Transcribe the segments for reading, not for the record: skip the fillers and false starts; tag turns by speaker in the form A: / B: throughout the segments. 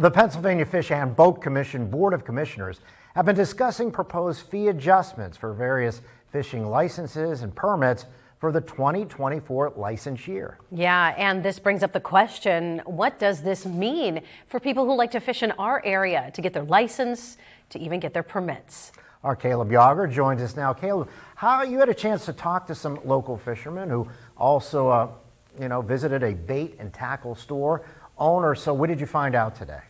A: The Pennsylvania Fish and Boat Commission Board of Commissioners have been discussing proposed fee adjustments for various fishing licenses and permits for the 2024 license year.
B: Yeah, and this brings up the question, what does this mean for people who like to fish in our area to get their license, to even get their permits?
A: Our Caleb Yager joins us now. Caleb, how you had a chance to talk to some local fishermen who also, visited a bait and tackle store owner. So what did you find out today?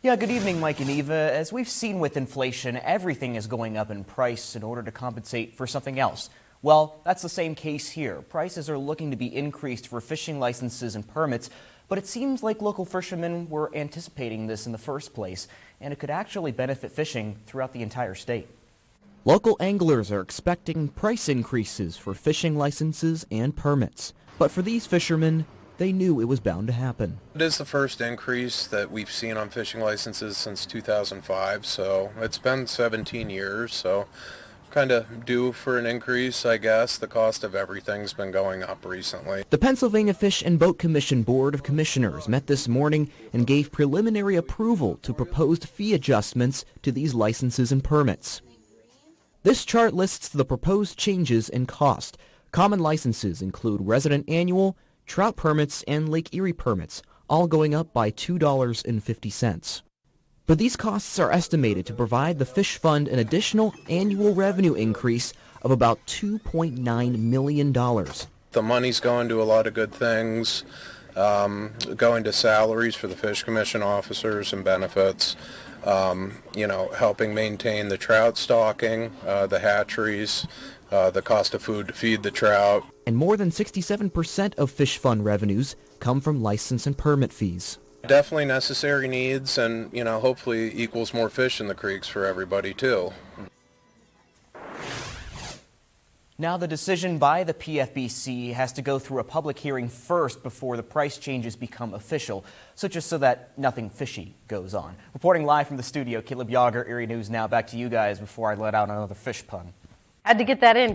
C: Yeah, good evening, Mike and Eva. As we've seen with inflation, everything is going up in price in order to compensate for something else. Well, that's the same case here. Prices are looking to be increased for fishing licenses and permits, but it seems like local fishermen were anticipating this in the first place, and it could actually benefit fishing throughout the entire state.
D: Local anglers are expecting price increases for fishing licenses and permits. But for these fishermen, they knew it was bound to happen.
E: It is the first increase that we've seen on fishing licenses since 2005, so it's been 17 years, so kind of due for an increase, I guess. The cost of everything's been going up recently.
D: The Pennsylvania Fish and Boat Commission Board of Commissioners met this morning and gave preliminary approval to proposed fee adjustments to these licenses and permits. This chart lists the proposed changes in cost. Common licenses include resident annual, trout permits, and Lake Erie permits, all going up by $2.50. But these costs are estimated to provide the Fish Fund an additional annual revenue increase of about $2.9 million.
E: The money's going to a lot of good things, going to salaries for the Fish Commission officers and benefits, helping maintain the trout stocking, the hatcheries, the cost of food to feed the trout.
D: And more than 67% of Fish Fund revenues come from license and permit fees.
E: Definitely necessary needs, and hopefully equals more fish in the creeks for everybody too.
C: Now the decision by the PFBC has to go through a public hearing first before the price changes become official, so that nothing fishy goes on. Reporting live from the studio, Caleb Yager, Erie News Now. Back to you guys before I let out another fish pun.
B: Had to get that in.